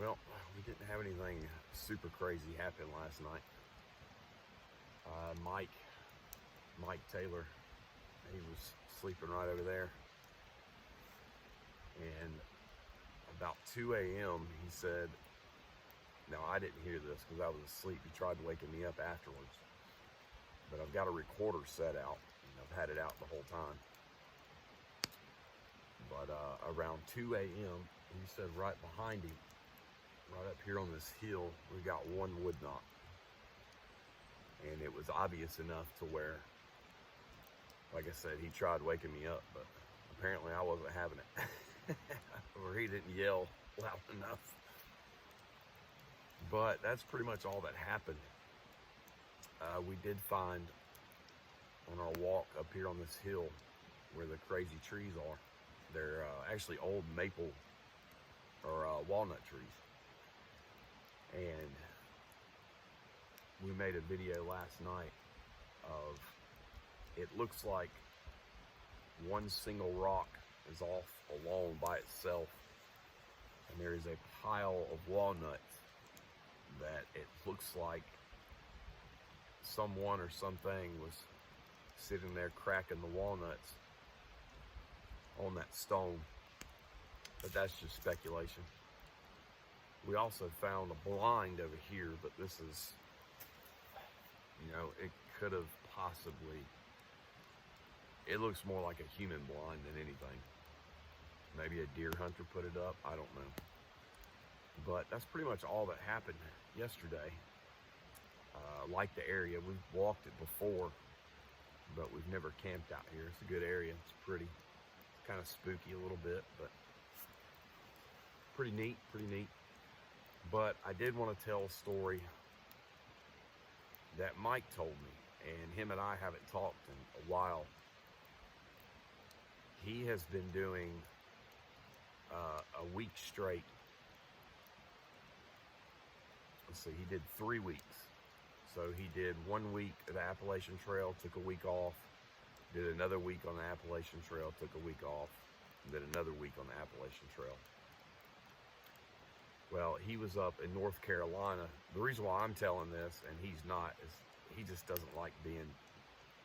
Well, we didn't have anything super crazy happen last night. Mike Taylor, he was sleeping right over there. And about 2 a.m., he said, now I didn't hear this because I was asleep. He tried waking me up afterwards. But I've got a recorder set out, and I've had it out the whole time. But around 2 a.m., he said right behind him, right up here on this hill, we got one wood knot. And it was obvious enough to where, like I said, he tried waking me up, but apparently I wasn't having it. Or he didn't yell loud enough. But that's pretty much all that happened. We did find on our walk up here on this hill where the crazy trees are, they're actually old maple or walnut trees. And we made a video last night of, it looks like one single rock is off alone by itself, and there is a pile of walnuts that it looks like someone or something was sitting there cracking the walnuts on that stone. But that's just speculation. We also found a blind over here, but this is, it could have possibly, it looks more like a human blind than anything. Maybe a deer hunter put it up, I don't know. But that's pretty much all that happened yesterday. Like the area, we've walked it before, but we've never camped out here. It's a good area, it's pretty. It's kind of spooky a little bit, but pretty neat. But I did want to tell a story that Mike told me, and him and I haven't talked in a while. He has been doing a week straight. Let's see, he did 3 weeks. So he did 1 week at the Appalachian Trail, took a week off, did another week on the Appalachian Trail, took a week off, and did another week on the Appalachian Trail. Well, he was up in North Carolina. The reason why I'm telling this, and he's not, is he just doesn't like being,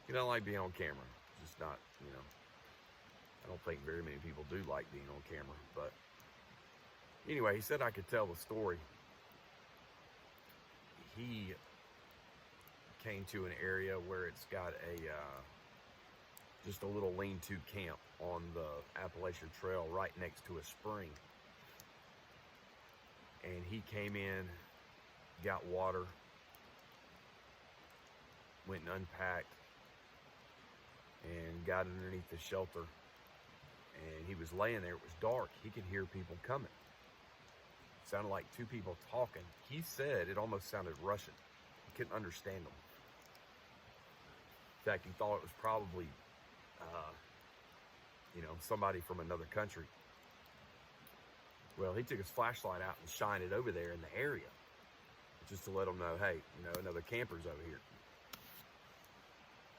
he doesn't like being on camera. Just not, I don't think very many people do like being on camera. But anyway, he said I could tell the story. He came to an area where it's got just a little lean-to camp on the Appalachian Trail right next to a spring. And he came in, got water, went and unpacked, and got underneath the shelter. And he was laying there, it was dark. He could hear people coming. It sounded like 2 people talking. He said it almost sounded Russian. He couldn't understand them. In fact, he thought it was probably, somebody from another country. Well, he took his flashlight out and shined it over there in the area, just to let them know, hey, another camper's over here.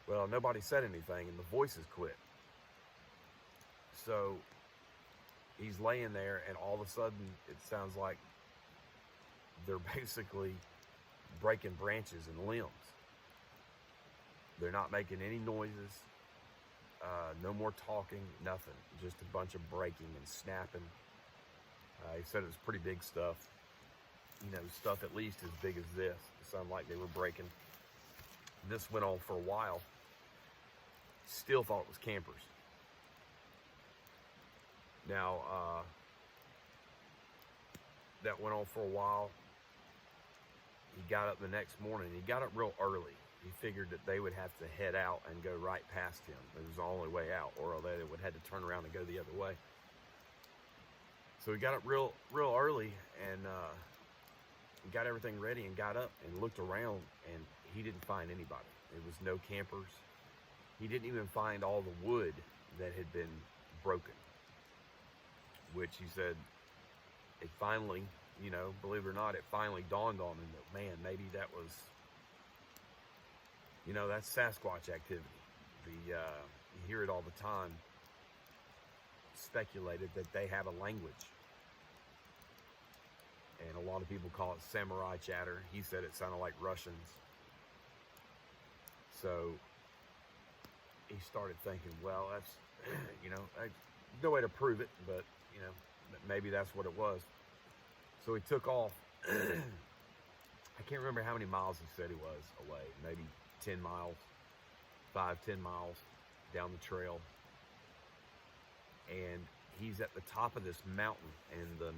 Well, nobody said anything, and the voices quit. So he's laying there, and all of a sudden, it sounds like they're basically breaking branches and limbs. They're not making any noises, no more talking, nothing. Just a bunch of breaking and snapping. He said it was pretty big stuff. Stuff at least as big as this. It sounded like they were breaking. This went on for a while. Still thought it was campers. Now, that went on for a while. He got up the next morning. He got up real early. He figured that they would have to head out and go right past him. It was the only way out, or they would have to turn around and go the other way. So he got up real early, and got everything ready and got up and looked around, and he didn't find anybody. There was no campers. He didn't even find all the wood that had been broken, which he said it finally, believe it or not, it finally dawned on him that, man, maybe that was, that's Sasquatch activity. You hear it all the time. Speculated that they have a language. And lot of people call it samurai chatter. He said it sounded like Russians. So he started thinking, well, that's, you know, no way to prove it, but, you know, maybe that's what it was. So he took off. I can't remember how many miles he said he was away. Maybe 10 miles, 5-10 miles down the trail. And he's at the top of this mountain, and the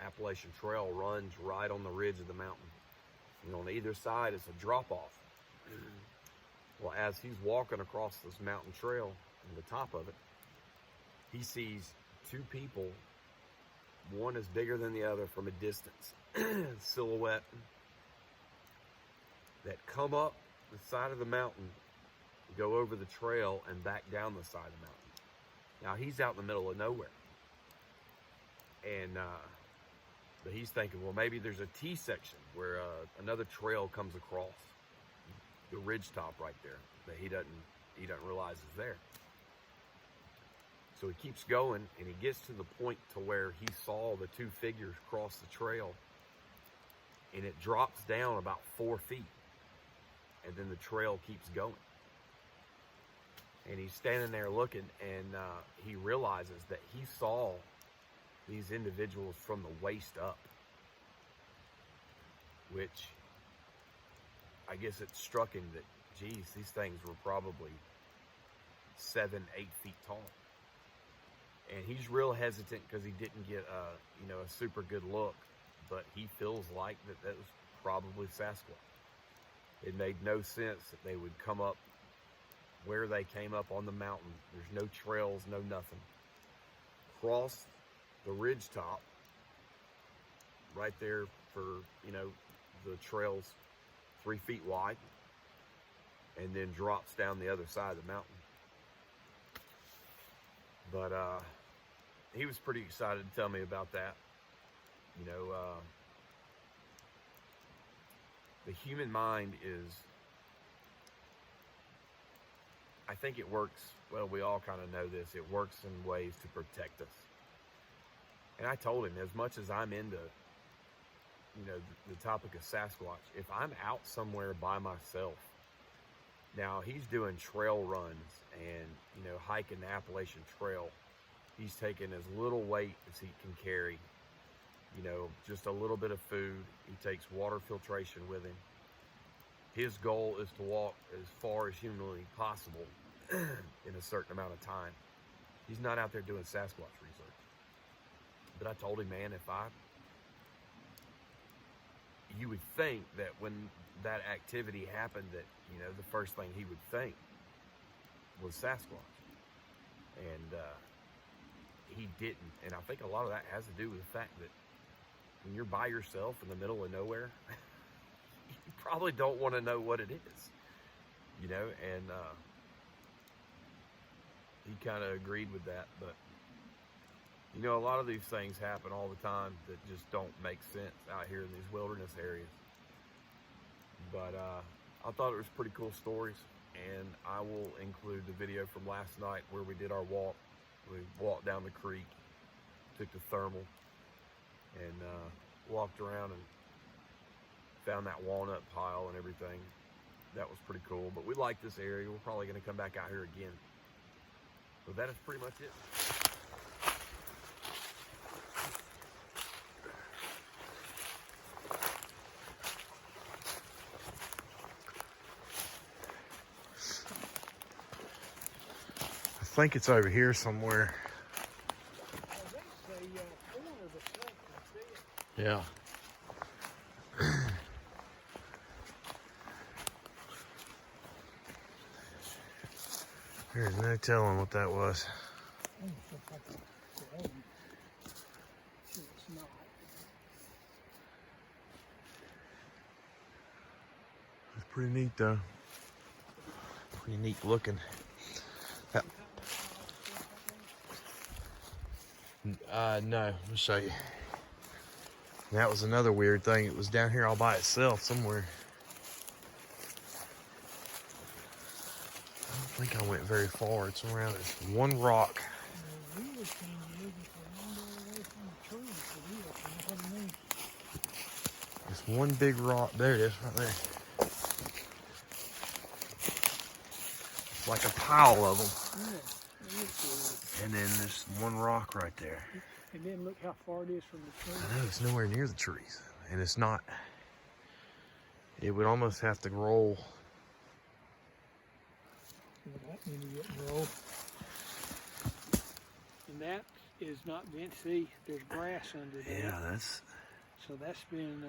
Appalachian Trail runs right on the ridge of the mountain. And on either side is a drop-off. Well, as he's walking across this mountain trail on the top of it, he sees two people. One is bigger than the other from a distance, silhouette, that come up the side of the mountain, go over the trail, and back down the side of the mountain. Now, he's out in the middle of nowhere. And but he's thinking, well, maybe there's a T-section where another trail comes across the ridge top right there that he doesn't realize is there. So he keeps going, and he gets to the point to where he saw the two figures cross the trail, and it drops down about 4 feet, and then the trail keeps going. And he's standing there looking, and he realizes that he saw these individuals from the waist up, which I guess it struck him that, geez, these things were probably 7-8 feet tall. And he's real hesitant because he didn't get a super good look, but he feels like that was probably Sasquatch. It made no sense that they would come up where they came up on the mountain. There's no trails, no nothing. Cross the ridge top right there for, the trail's 3 feet wide, and then drops down the other side of the mountain. But he was pretty excited to tell me about that. The human mind is, I think it works, well, we all kind of know this, it works in ways to protect us. And I told him, as much as I'm into, the topic of Sasquatch, if I'm out somewhere by myself, now he's doing trail runs and, hiking the Appalachian Trail. He's taking as little weight as he can carry, just a little bit of food. He takes water filtration with him. His goal is to walk as far as humanly possible in a certain amount of time. He's not out there doing Sasquatch research. But I told him, man, you would think that when that activity happened that, the first thing he would think was Sasquatch. And he didn't. And I think a lot of that has to do with the fact that when you're by yourself in the middle of nowhere, you probably don't want to know what it is, and he kind of agreed with that. But, a lot of these things happen all the time that just don't make sense out here in these wilderness areas. But I thought it was pretty cool stories, and I will include the video from last night where we did our walk. We walked down the creek, took the thermal, and walked around and found that walnut pile and everything. That was pretty cool. But we like this area. We're probably going to come back out here again. So that is pretty much it. I think it's over here somewhere. Yeah. There's no telling what that was. It's pretty neat though. Pretty neat looking. No, let me show you. And that was another weird thing. It was down here all by itself somewhere. I don't think I went very far. It's around this one rock. one big rock. There it is, right there. It's like a pile of them. Yeah, it is. And then there's one rock right there. And then look how far it is from the tree. I know, it's nowhere near the trees. And it's not. It would almost have to roll. That need to get rolled. And that is not bent. See, there's grass under there. Yeah, that's. So that's been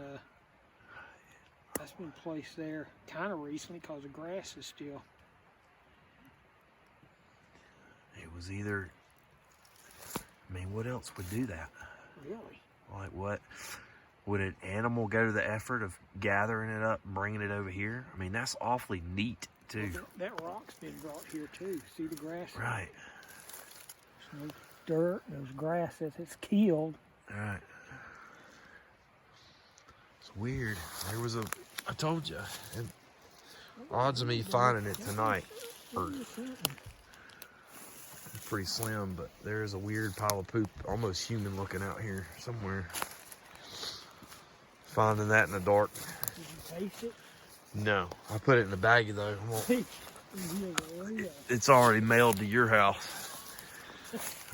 placed there kind of recently because the grass is still. It was either. I mean, what else would do that? Really? Like what? Would an animal go to the effort of gathering it up, bringing it over here? I mean, that's awfully neat, too. Well, that rock's been brought here too. See the grass? Right. There's no dirt. There's grass that it's killed. Right. It's weird. There was I told you. And odds of me finding it tonight are pretty slim, but there's a weird pile of poop, almost human looking out here somewhere. Finding that in the dark. Did you taste it? No, I put it in the baggie though. Yeah. It's already mailed to your house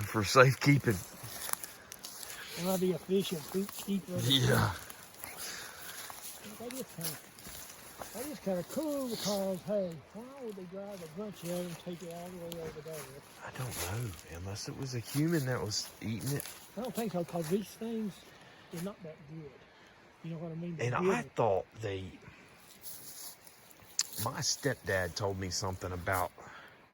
for safekeeping. I'll be a fish and poop keeper. Yeah. That is kind of cool because, hey, why would they drive a bunch of them and take it all the way over there? I don't know, unless it was a human that was eating it. I don't think so because these things are not that good. You know what I mean? And I thought my stepdad told me something about